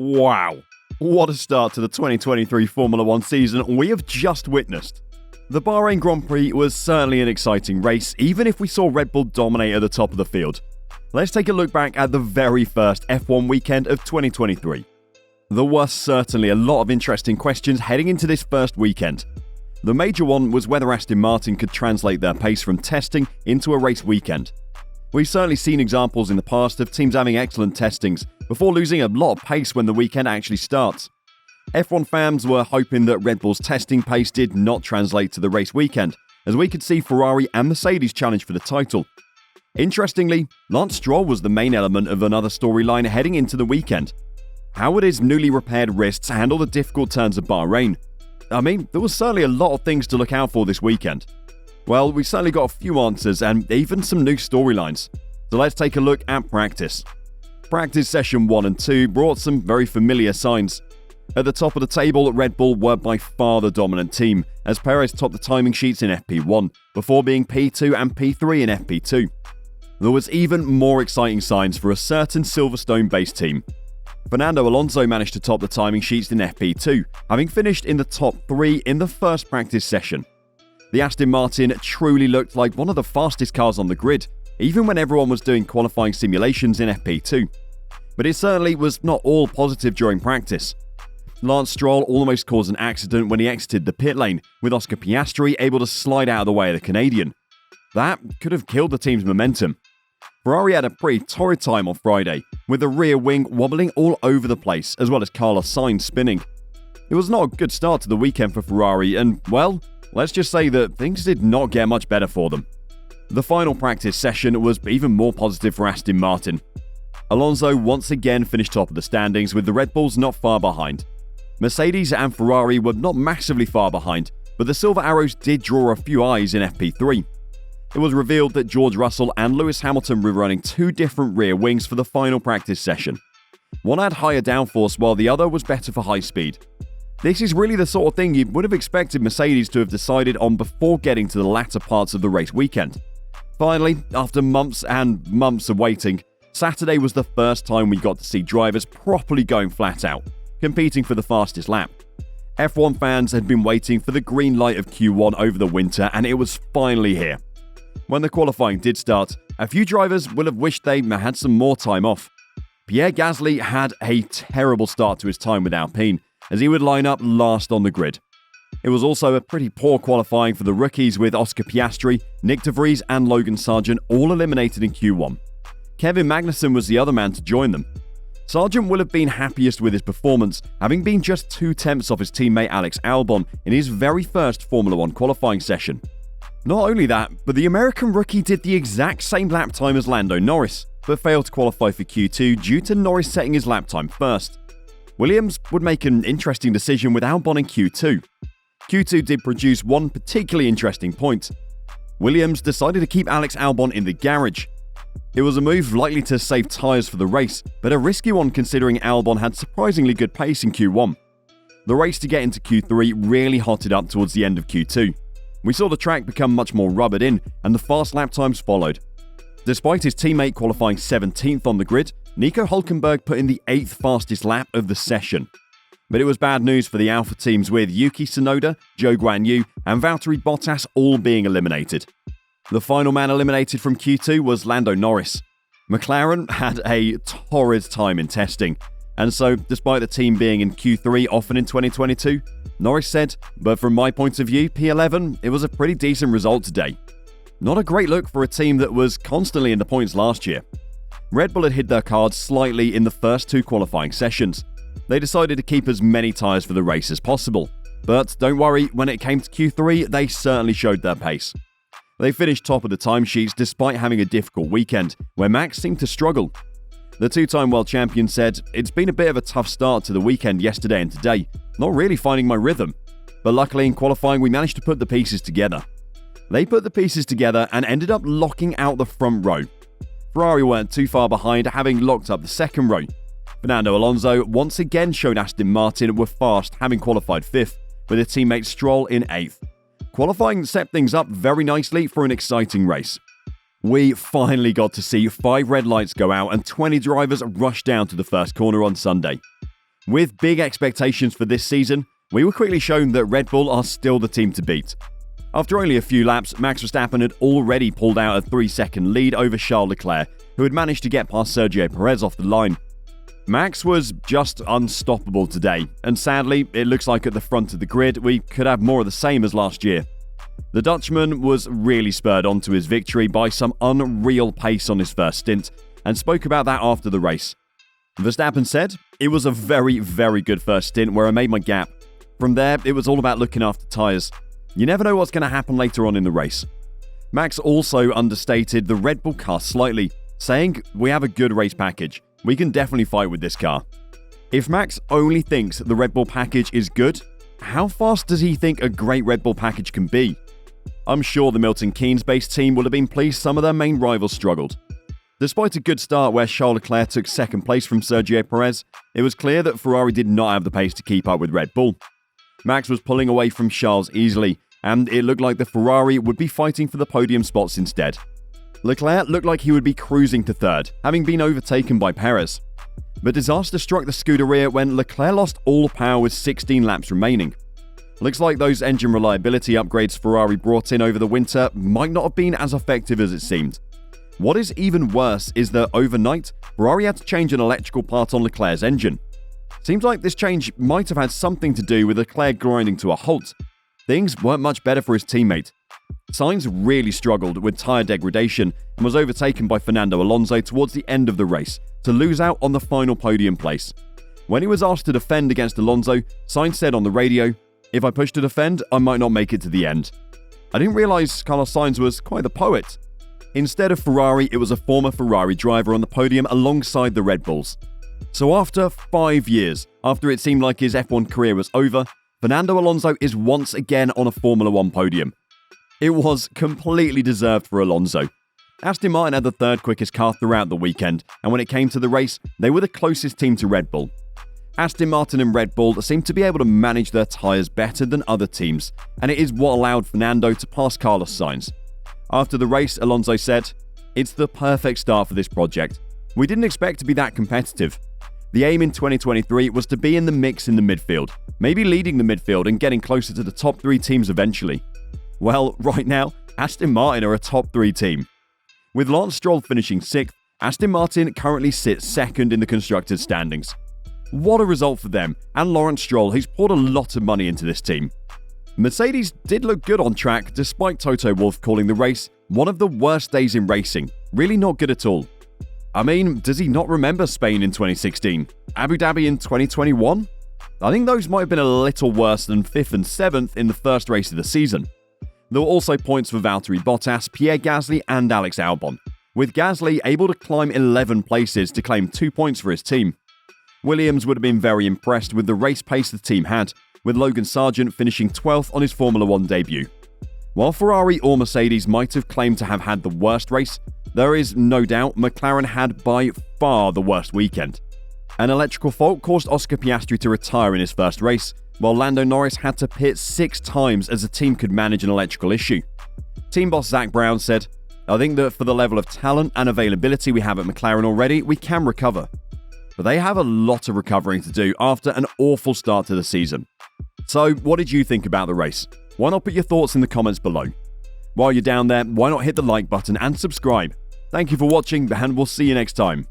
Wow, what a start to the 2023 Formula 1 season we have just witnessed. The Bahrain Grand Prix was certainly an exciting race, even if we saw Red Bull dominate at the top of the field. Let's take a look back at the very first F1 weekend of 2023. There were certainly a lot of interesting questions heading into this first weekend. The major one was whether Aston Martin could translate their pace from testing into a race weekend. We've certainly seen examples in the past of teams having excellent testings before losing a lot of pace when the weekend actually starts. F1 fans were hoping that Red Bull's testing pace did not translate to the race weekend, as we could see Ferrari and Mercedes challenge for the title. Interestingly, Lance Stroll was the main element of another storyline heading into the weekend. How would his newly repaired wrists handle the difficult turns of Bahrain? I mean, there was certainly a lot of things to look out for this weekend. Well, we certainly got a few answers and even some new storylines. So let's take a look at practice. Practice session 1 and 2 brought some very familiar signs. At the top of the table, Red Bull were by far the dominant team, as Perez topped the timing sheets in FP1, before being P2 and P3 in FP2. There was even more exciting signs for a certain Silverstone-based team. Fernando Alonso managed to top the timing sheets in FP2, having finished in the top 3 in the first practice session. The Aston Martin truly looked like one of the fastest cars on the grid, even when everyone was doing qualifying simulations in FP2. But it certainly was not all positive during practice. Lance Stroll almost caused an accident when he exited the pit lane, with Oscar Piastri able to slide out of the way of the Canadian. That could have killed the team's momentum. Ferrari had a pretty torrid time on Friday, with the rear wing wobbling all over the place, as well as Carlos Sainz spinning. It was not a good start to the weekend for Ferrari, and, well, let's just say that things did not get much better for them. The final practice session was even more positive for Aston Martin. Alonso once again finished top of the standings, with the Red Bulls not far behind. Mercedes and Ferrari were not massively far behind, but the Silver Arrows did draw a few eyes in FP3. It was revealed that George Russell and Lewis Hamilton were running two different rear wings for the final practice session. One had higher downforce while the other was better for high speed. This is really the sort of thing you would have expected Mercedes to have decided on before getting to the latter parts of the race weekend. Finally, after months and months of waiting, Saturday was the first time we got to see drivers properly going flat out, competing for the fastest lap. F1 fans had been waiting for the green light of Q1 over the winter, and it was finally here. When the qualifying did start, a few drivers will have wished they had some more time off. Pierre Gasly had a terrible start to his time with Alpine, as he would line up last on the grid. It was also a pretty poor qualifying for the rookies, with Oscar Piastri, Nick de Vries and Logan Sargent all eliminated in Q1. Kevin Magnussen was the other man to join them. Sargent will have been happiest with his performance, having been just 2 tenths off his teammate Alex Albon in his very first Formula 1 qualifying session. Not only that, but the American rookie did the exact same lap time as Lando Norris, but failed to qualify for Q2 due to Norris setting his lap time first. Williams would make an interesting decision with Albon in Q2. Q2 did produce one particularly interesting point. Williams decided to keep Alex Albon in the garage. It was a move likely to save tyres for the race, but a risky one considering Albon had surprisingly good pace in Q1. The race to get into Q3 really hotted up towards the end of Q2. We saw the track become much more rubbered in, and the fast lap times followed. Despite his teammate qualifying 17th on the grid, Nico Hülkenberg put in the 8th fastest lap of the session. But it was bad news for the Alpha teams, with Yuki Tsunoda, Zhou Guanyu and Valtteri Bottas all being eliminated. The final man eliminated from Q2 was Lando Norris. McLaren had a torrid time in testing, and so despite the team being in Q3 often in 2022, Norris said, "But from my point of view, P11, it was a pretty decent result today." Not a great look for a team that was constantly in the points last year. Red Bull had hid their cards slightly in the first 2 qualifying sessions. They decided to keep as many tyres for the race as possible. But don't worry, when it came to Q3, they certainly showed their pace. They finished top of the timesheets despite having a difficult weekend, where Max seemed to struggle. The 2-time world champion said, "It's been a bit of a tough start to the weekend yesterday and today, not really finding my rhythm. But luckily in qualifying we managed to put the pieces together." They put the pieces together and ended up locking out the front row. Ferrari weren't too far behind, having locked up the second row. Fernando Alonso once again showed Aston Martin were fast, having qualified 5th, with his teammate Stroll in 8th. Qualifying set things up very nicely for an exciting race. We finally got to see 5 red lights go out and 20 drivers rush down to the first corner on Sunday. With big expectations for this season, we were quickly shown that Red Bull are still the team to beat. After only a few laps, Max Verstappen had already pulled out a 3-second lead over Charles Leclerc, who had managed to get past Sergio Perez off the line. Max was just unstoppable today, and sadly, it looks like at the front of the grid we could have more of the same as last year. The Dutchman was really spurred on to his victory by some unreal pace on his first stint, and spoke about that after the race. Verstappen said, "It was a very, very good first stint where I made my gap. From there, it was all about looking after tyres. You never know what's going to happen later on in the race." Max also understated the Red Bull car slightly, saying, "We have a good race package. We can definitely fight with this car." If Max only thinks the Red Bull package is good, how fast does he think a great Red Bull package can be? I'm sure the Milton Keynes-based team would have been pleased some of their main rivals struggled. Despite a good start where Charles Leclerc took second place from Sergio Perez, it was clear that Ferrari did not have the pace to keep up with Red Bull. Max was pulling away from Charles easily, and it looked like the Ferrari would be fighting for the podium spots instead. Leclerc looked like he would be cruising to third, having been overtaken by Perez. But disaster struck the Scuderia when Leclerc lost all power with 16 laps remaining. Looks like those engine reliability upgrades Ferrari brought in over the winter might not have been as effective as it seemed. What is even worse is that overnight, Ferrari had to change an electrical part on Leclerc's engine. Seems like this change might have had something to do with Leclerc grinding to a halt. Things weren't much better for his teammate. Sainz really struggled with tyre degradation and was overtaken by Fernando Alonso towards the end of the race to lose out on the final podium place. When he was asked to defend against Alonso, Sainz said on the radio, "If I push to defend, I might not make it to the end." I didn't realise Carlos Sainz was quite the poet. Instead of Ferrari, it was a former Ferrari driver on the podium alongside the Red Bulls. So after 5 years, after it seemed like his F1 career was over, Fernando Alonso is once again on a Formula 1 podium. It was completely deserved for Alonso. Aston Martin had the third quickest car throughout the weekend, and when it came to the race, they were the closest team to Red Bull. Aston Martin and Red Bull seemed to be able to manage their tyres better than other teams, and it is what allowed Fernando to pass Carlos Sainz. After the race, Alonso said, "It's the perfect start for this project. We didn't expect to be that competitive. The aim in 2023 was to be in the mix in the midfield, maybe leading the midfield and getting closer to the top 3 teams eventually." Well, right now, Aston Martin are a top 3 team. With Lance Stroll finishing 6th, Aston Martin currently sits 2nd in the constructors' standings. What a result for them and Lawrence Stroll, who's poured a lot of money into this team. Mercedes did look good on track despite Toto Wolff calling the race one of the worst days in racing. Really not good at all. I mean, does he not remember Spain in 2016? Abu Dhabi in 2021? I think those might have been a little worse than 5th and 7th in the first race of the season. There were also points for Valtteri Bottas, Pierre Gasly and Alex Albon, with Gasly able to climb 11 places to claim 2 points for his team. Williams would have been very impressed with the race pace the team had, with Logan Sargent finishing 12th on his Formula 1 debut. While Ferrari or Mercedes might have claimed to have had the worst race, there is no doubt McLaren had by far the worst weekend. An electrical fault caused Oscar Piastri to retire in his first race, while Lando Norris had to pit 6 times as the team could manage an electrical issue. Team boss Zak Brown said, "I think that for the level of talent and availability we have at McLaren already, we can recover. But they have a lot of recovering to do after an awful start to the season." So, what did you think about the race? Why not put your thoughts in the comments below? While you're down there, why not hit the like button and subscribe? Thank you for watching, and we'll see you next time.